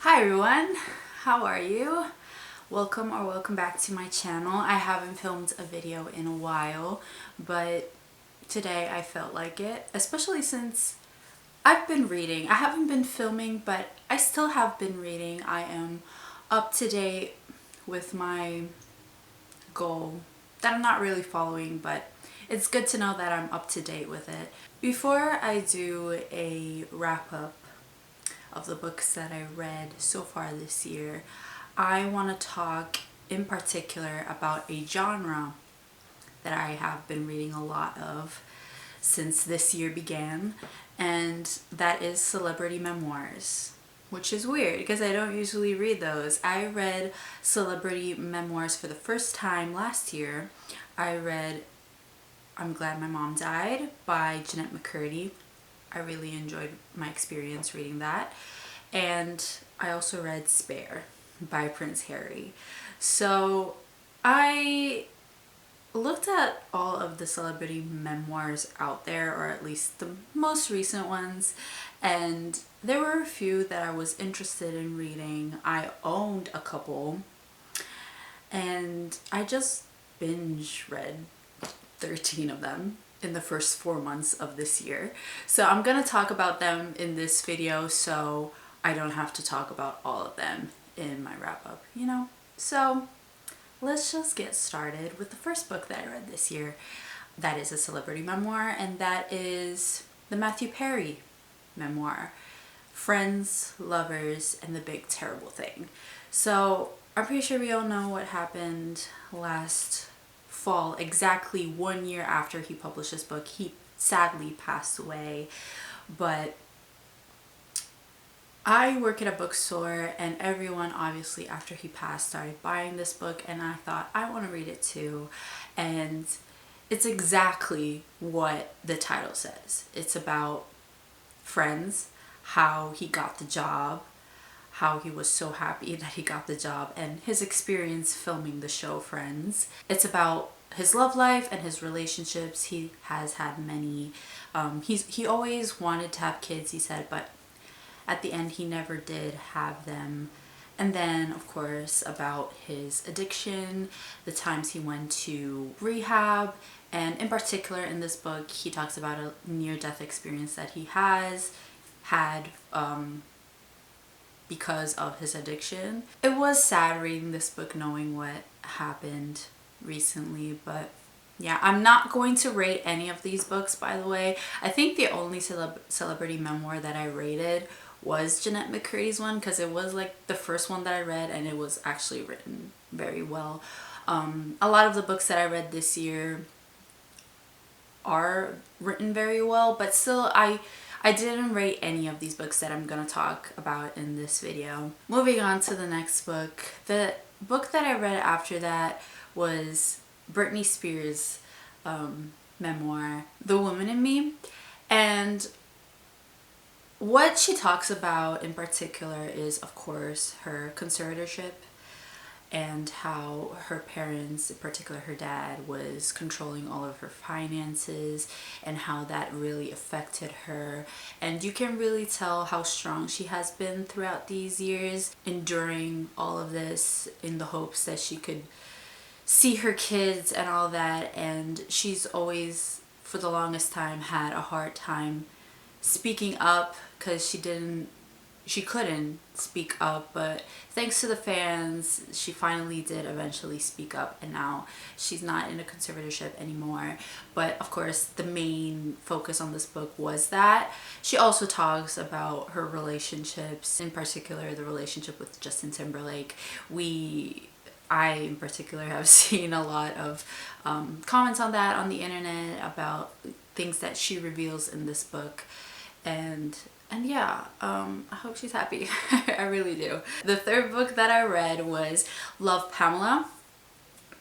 Hi everyone, how are you? Welcome back to my channel. I haven't filmed a video in a while, but today I felt like it, especially since I've been reading. I haven't been filming, but I still have been reading. I am up to date with my goal that I'm not really following, but it's good to know that I'm up to date with it. Before I do a wrap up of the books that I read so far this year, I want to talk in particular about a genre that I have been reading a lot of since this year began, and that is celebrity memoirs, which is weird because I don't usually read those. I read celebrity memoirs for the first time last year. I read I'm Glad My Mom Died by Jeanette McCurdy. I really enjoyed my experience reading that. And I also read Spare by Prince Harry. So I looked at all of the celebrity memoirs out there, or at least the most recent ones, and there were a few that I was interested in reading. I owned a couple, and I just binge read 13 of them in the first 4 months of this year. So I'm gonna talk about them in this video so I don't have to talk about all of them in my wrap up, you know? So let's just get started with the first book that I read this year. That is a celebrity memoir, and that is the Matthew Perry memoir, Friends, Lovers, and the Big Terrible Thing. So I'm pretty sure we all know what happened last fall, exactly 1 year after he published this book. He sadly passed away, but I work at a bookstore, and everyone obviously after he passed started buying this book, and I thought I want to read it too. And it's exactly what the title says. It's about friends, how he got the job, how he was so happy that he got the job, and his experience filming the show Friends. It's about his love life and his relationships. He has had many. He always wanted to have kids, he said, but at the end he never did have them. And then of course about his addiction, the times he went to rehab, and in particular in this book he talks about a near-death experience that he has had because of his addiction. It was sad reading this book knowing what happened recently, but yeah, I'm not going to rate any of these books, by the way. I think the only celebrity memoir that I rated was Jeanette McCurdy's one, because it was like the first one that I read and it was actually written very well. A lot of the books that I read this year are written very well, but still I didn't rate any of these books that I'm gonna talk about in this video. Moving on to the next book. The book that I read after that was Britney Spears' memoir, The Woman in Me. And what she talks about in particular is, of course, her conservatorship and how her parents, in particular her dad, was controlling all of her finances and how that really affected her. And you can really tell how strong she has been throughout these years, enduring all of this in the hopes that she could see her kids and all that. And she's always, for the longest time, had a hard time speaking up because she couldn't speak up, but thanks to the fans she finally did eventually speak up, and now she's not in a conservatorship anymore. But of course the main focus on this book was that. She also talks about her relationships, in particular the relationship with Justin Timberlake. I in particular have seen a lot of comments on that on the internet about things that she reveals in this book, and yeah, I hope she's happy. I really do. The third book that I read was Love, Pamela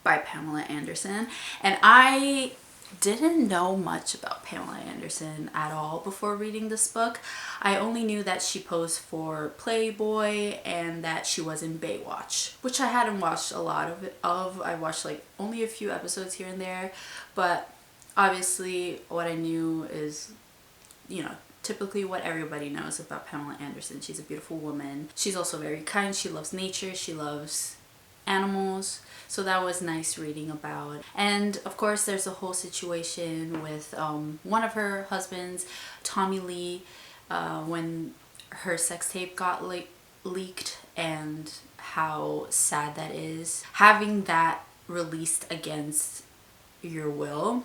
by Pamela Anderson, and I didn't know much about Pamela Anderson at all before reading this book. I only knew that she posed for Playboy and that she was in Baywatch, which I hadn't watched a lot of. I watched like only a few episodes here and there, but obviously what I knew is, you know, typically what everybody knows about Pamela Anderson. She's a beautiful woman. She's also very kind. She loves nature. She loves animals. So that was nice reading about. And of course there's a whole situation with one of her husbands, Tommy Lee, when her sex tape got leaked, and how sad that is. Having that released against your will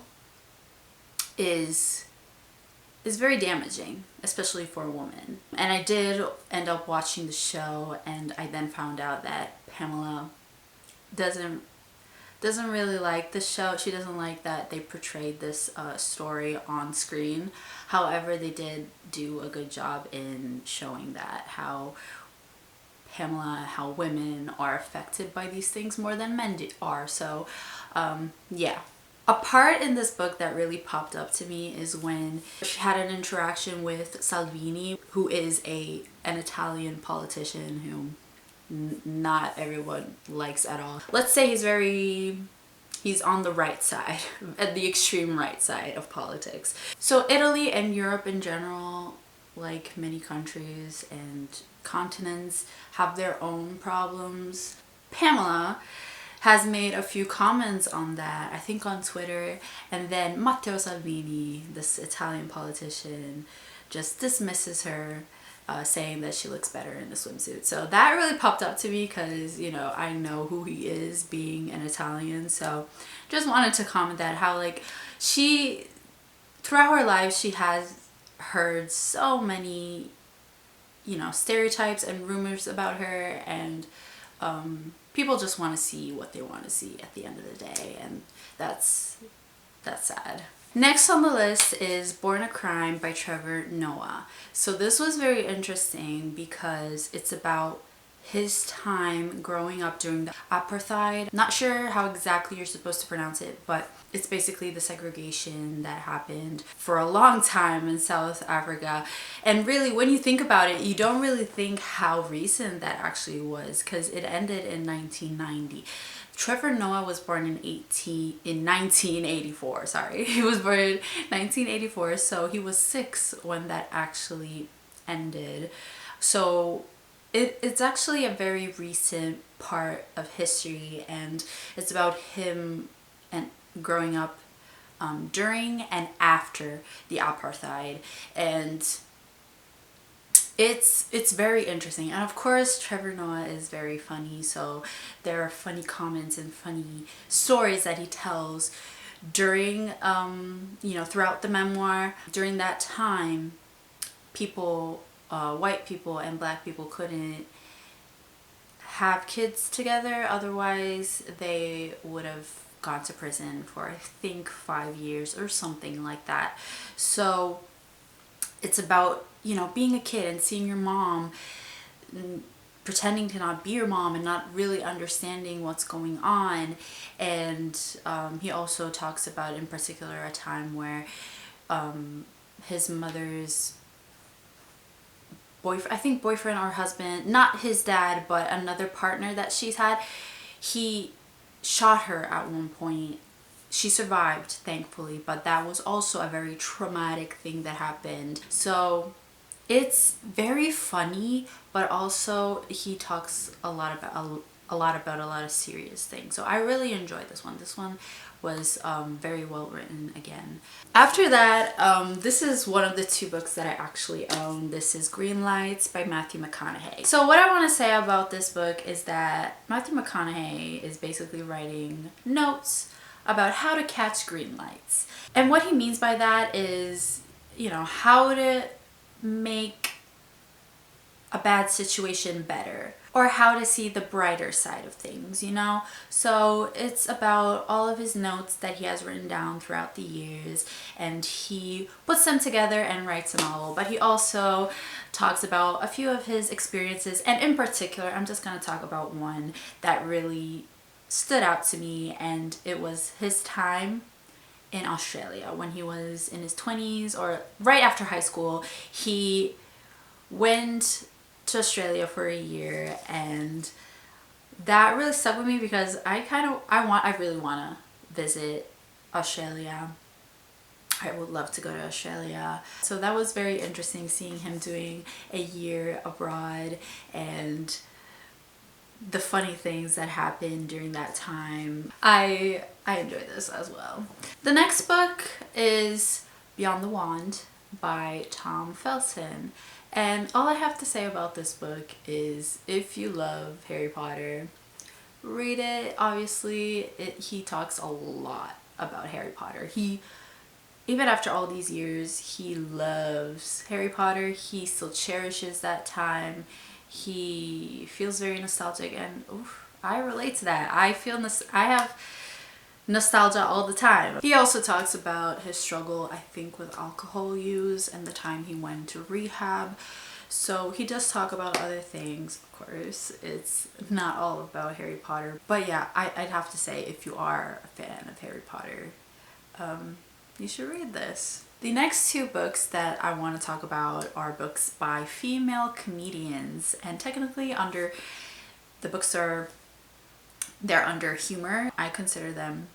is very damaging, especially for a woman. And I did end up watching the show, and I then found out that Pamela doesn't really like the show. She doesn't like that they portrayed this story on screen. However, they did do a good job in showing that how women are affected by these things more than men are. So yeah. A part in this book that really popped up to me is when she had an interaction with Salvini, who is an Italian politician who not everyone likes at all. Let's say he's on the right side, at the extreme right side of politics. So Italy and Europe in general, like many countries and continents, have their own problems. Pamela has made a few comments on that, I think on Twitter, and then Matteo Salvini, this Italian politician, just dismisses her, saying that she looks better in the swimsuit. So that really popped up to me because, you know, I know who he is, being an Italian. So just wanted to comment that, how like she, throughout her life, she has heard so many, you know, stereotypes and rumors about her, and people just want to see what they want to see at the end of the day, and that's sad. Next on the list is Born a Crime by Trevor Noah. So this was very interesting because it's about his time growing up during the apartheid. Not sure how exactly you're supposed to pronounce it, but it's basically the segregation that happened for a long time in South Africa. And really, when you think about it, you don't really think how recent that actually was, because it ended in 1990. Trevor Noah was born in 1984, sorry. He was born in 1984, so he was 6 when that actually ended. So it's actually a very recent part of history, and it's about him and growing up during and after the apartheid. And it's very interesting. And of course Trevor Noah is very funny, so there are funny comments and funny stories that he tells during you know, throughout the memoir. During that time, people, white people and black people, couldn't have kids together, otherwise they would have gone to prison for, I think, 5 years or something like that. So it's about, you know, being a kid and seeing your mom pretending to not be your mom and not really understanding what's going on. And he also talks about, in particular, a time where his mother's boyfriend, I think boyfriend or husband, not his dad, but another partner that she's had, he shot her at one point. She survived, thankfully, but that was also a very traumatic thing that happened. So it's very funny, but also he talks a lot about a lot of serious things. So I really enjoyed this one. This one was very well written again. After that, this is one of the 2 books that I actually own. This is Green Lights by Matthew McConaughey. So what I want to say about this book is that Matthew McConaughey is basically writing notes about how to catch green lights. And what he means by that is, you know, how to make a bad situation better, or how to see the brighter side of things, you know? So it's about all of his notes that he has written down throughout the years, and he puts them together and writes a novel. But he also talks about a few of his experiences, and in particular, I'm just going to talk about one that really stood out to me, and it was his time in Australia when he was in his 20s, or right after high school. He went to Australia for a year, and that really stuck with me because I really want to visit Australia. I would love to go to Australia. So that was very interesting, seeing him doing a year abroad and the funny things that happened during that time. I enjoyed this as well. The next book is Beyond the Wand by Tom Felton. And all I have to say about this book is, if you love Harry Potter, read it. Obviously, he talks a lot about Harry Potter. Even after all these years, he loves Harry Potter. He still cherishes that time. He feels very nostalgic, and oof, I relate to that. I have nostalgia all the time. He also talks about his struggle, I think, with alcohol use and the time he went to rehab. So he does talk about other things, of course. It's not all about Harry Potter. But yeah, I'd have to say, if you are a fan of Harry Potter, you should read this. The next two books that I want to talk about are books by female comedians, and technically they're under humor. I consider them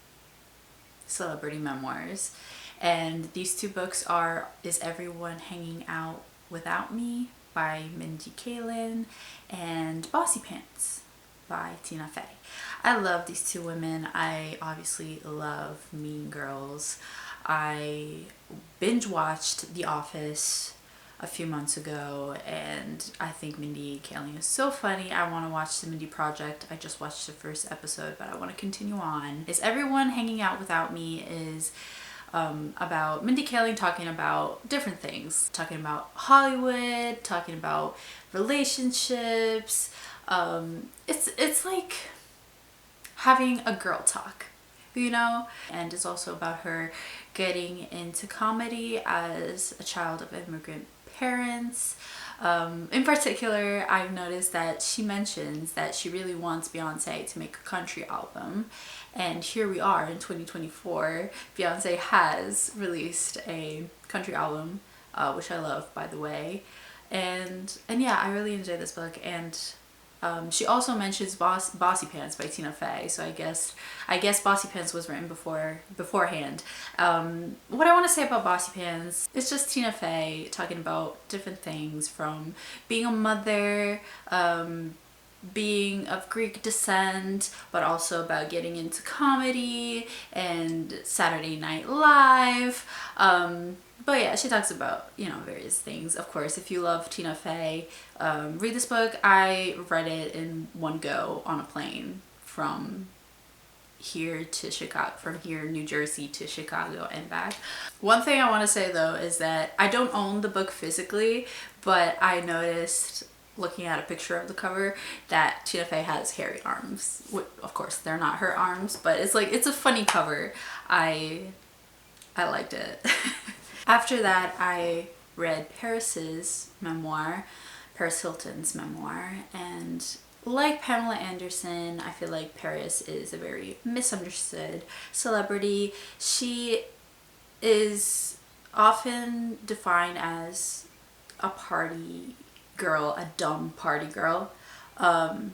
celebrity memoirs. And these two books are Is Everyone Hanging Out Without Me by Mindy, Kaling, and Bossy Pants by Tina Fey. I love these two women. I obviously love Mean Girls. I binge watched The Office a few months ago, and I think Mindy Kaling is so funny. I want to watch the Mindy Project. I just watched the first episode, but I want to continue on. Is Everyone Hanging Out Without Me is about Mindy Kaling talking about different things, talking about Hollywood, talking about relationships. It's like having a girl talk, you know? And it's also about her getting into comedy as a child of immigrant parents. In particular, I've noticed that she mentions that she really wants Beyonce to make a country album, and here we are in 2024. Beyonce has released a country album, which I love, by the way, and yeah, I really enjoy this book. And she also mentions Bossy Pants by Tina Fey, so I guess Bossy Pants was written beforehand. What I want to say about Bossy Pants is just Tina Fey talking about different things, from being a mother, being of Greek descent, but also about getting into comedy and Saturday Night Live. But yeah, she talks about, you know, various things. Of course, if you love Tina Fey, read this book. I read it in one go on a plane from here to Chicago, from here, New Jersey, to Chicago and back. One thing I want to say though is that I don't own the book physically, but I noticed, looking at a picture of the cover, that Tina Fey has hairy arms. Of course, they're not her arms, but it's like, it's a funny cover. I liked it. After that, I read Paris Hilton's memoir, and like Pamela Anderson, I feel like Paris is a very misunderstood celebrity. She is often defined as a party girl, a dumb party girl, and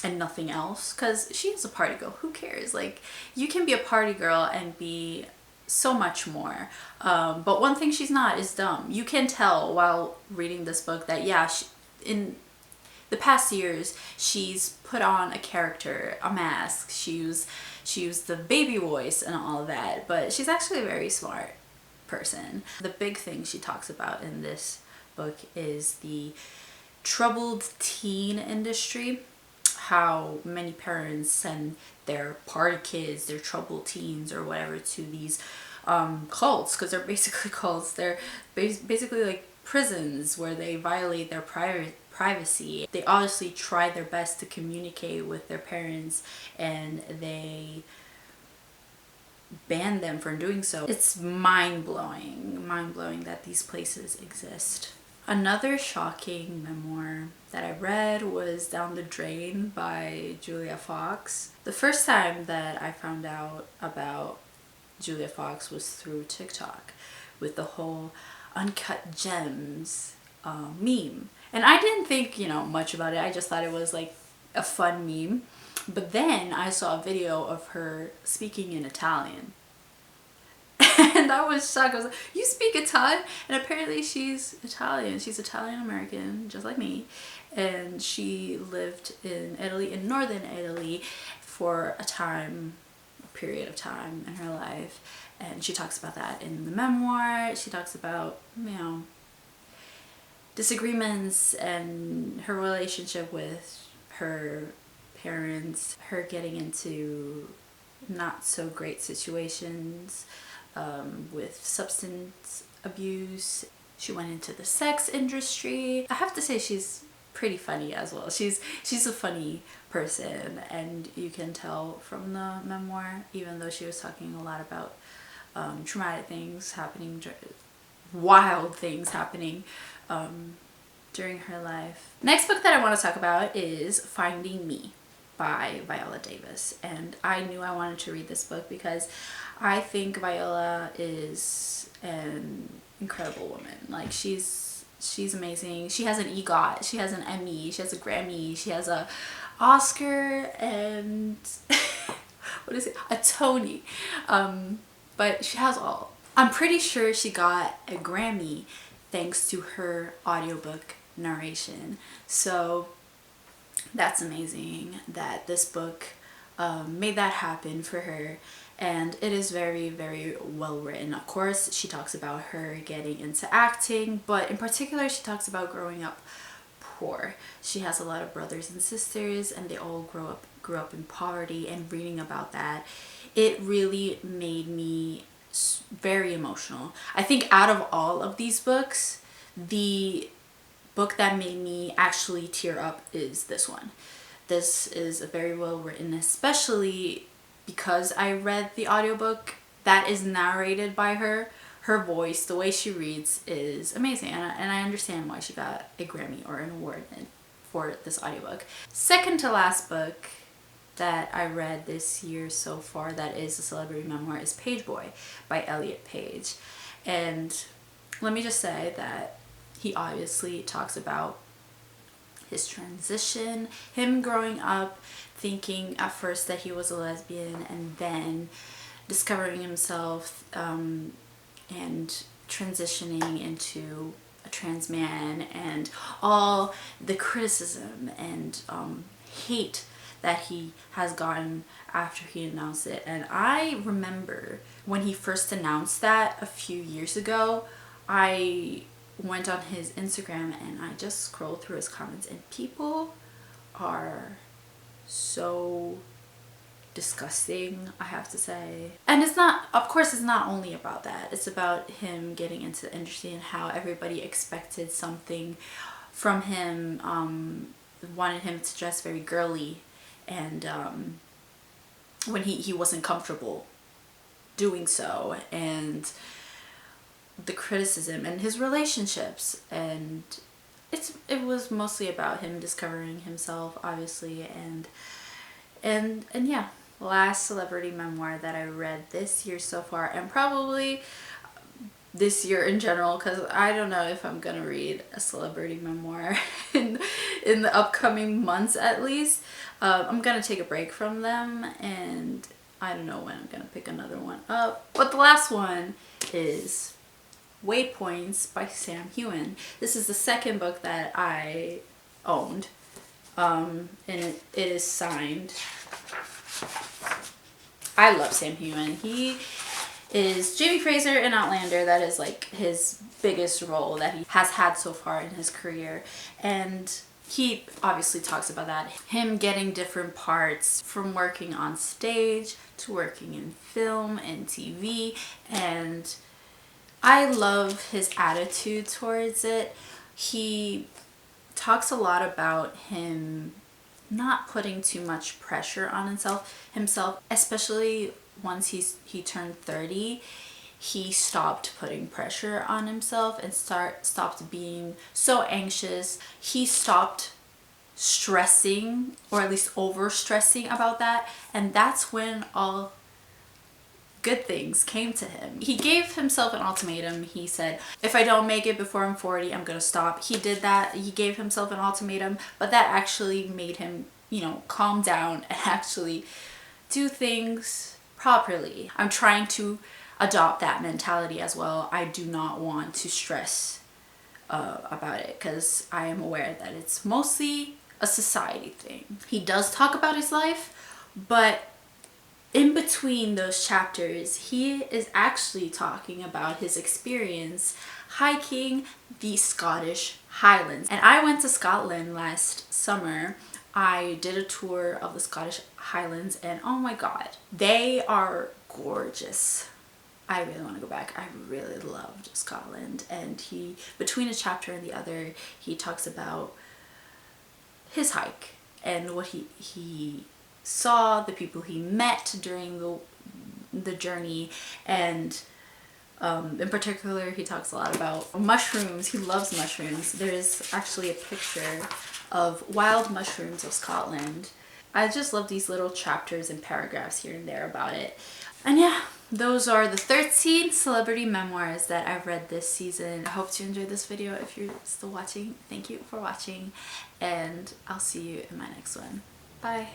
nothing else, because she is a party girl. Who cares? Like, you can be a party girl and be so much more, but one thing she's not is dumb. You can tell while reading this book that, yeah, in the past years she's put on a character, a mask. She used the baby voice and all of that, but she's actually a very smart person. The big thing she talks about in this book is the troubled teen industry, how many parents send their party kids, their troubled teens or whatever, to these cults, because they're basically cults. They're basically like prisons where they violate their privacy. They obviously try their best to communicate with their parents, and they ban them from doing so. It's mind-blowing that these places exist. Another shocking memoir that I read was Down the Drain by Julia Fox. The first time that I found out about Julia Fox was through TikTok with the whole Uncut Gems meme. And I didn't think, you know, much about it. I just thought it was like a fun meme. But then I saw a video of her speaking in Italian. And I was shocked. I was like, you speak Italian? And apparently she's Italian. She's Italian American, just like me. And she lived in Italy, in northern Italy, for a period of time in her life. And she talks about that in the memoir. She talks about, you know, disagreements and her relationship with her parents, her getting into not so great situations with substance abuse. She went into the sex industry. I have to say she's pretty funny as well. She's a funny person, and you can tell from the memoir, even though she was talking a lot about traumatic things happening, wild things happening during her life. Next book that I want to talk about is Finding Me by Viola Davis. And I knew I wanted to read this book because I think Viola is an incredible woman. Like, she's amazing. She has an EGOT, she has an Emmy, she has a Grammy, she has a Oscar, and what is it, a Tony. But she has all. I'm pretty sure she got a Grammy thanks to her audiobook narration. So that's amazing that this book made that happen for her. And it is very, very well written. Of course, she talks about her getting into acting, but in particular, she talks about growing up poor. She has a lot of brothers and sisters, and they all grew up in poverty. And reading about that, it really made me very emotional. I think out of all of these books, the book that made me actually tear up is this one. This is a very well written, especially because I read the audiobook that is narrated by her. Her voice, the way she reads, is amazing, and I understand why she got a Grammy or an award for this audiobook. Second to last book that I read this year so far that is a celebrity memoir is Page Boy by Elliot Page. And let me just say that he obviously talks about his transition, him growing up thinking at first that he was a lesbian, and then discovering himself and transitioning into a trans man, and all the criticism and hate that he has gotten after he announced it. And I remember when he first announced that a few years ago, I went on his Instagram and I just scrolled through his comments, and people are so disgusting, I have to say. And it's not, of course, it's not only about that. It's about him getting into the industry and how everybody expected something from him, wanted him to dress very girly, and when he wasn't comfortable doing so, and the criticism and his relationships, and it was mostly about him discovering himself, obviously. And yeah, last celebrity memoir that I read this year so far, and probably this year in general, because I don't know if I'm gonna read a celebrity memoir in the upcoming months at least. I'm gonna take a break from them, and I don't know when I'm gonna pick another one up. But the last one is Waypoints by Sam Heughan. This is the second book that I owned, and it is signed. I love Sam Heughan. He is Jamie Fraser in Outlander. That is like his biggest role that he has had so far in his career, and he obviously talks about that, him getting different parts from working on stage to working in film and TV. And I love his attitude towards it. He talks a lot about him not putting too much pressure on himself, especially once he turned 30. He stopped putting pressure on himself and stopped being so anxious. He stopped stressing, or at least over stressing about that, and that's when all good things came to him. He gave himself an ultimatum. He said, if I don't make it before I'm 40, I'm gonna stop. He did that. He gave himself an ultimatum, but that actually made him, you know, calm down and actually do things properly. I'm trying to adopt that mentality as well, I do not want to stress about it, because I am aware that it's mostly a society thing. He does talk about his life, but in between those chapters, he is actually talking about his experience hiking the Scottish Highlands. And I went to Scotland last summer. I did a tour of the Scottish Highlands, and oh my god, they are gorgeous. I really want to go back. I really loved Scotland. And he, between a chapter and the other, he talks about his hike and what he saw, the people he met during the journey, and in particular he talks a lot about mushrooms. He loves mushrooms. There's actually a picture of wild mushrooms of Scotland. I just love these little chapters and paragraphs here and there about it. And yeah, those are the 13 celebrity memoirs that I've read this season. I hope you enjoyed this video. If you're still watching, thank you for watching, and I'll see you in my next one. Bye.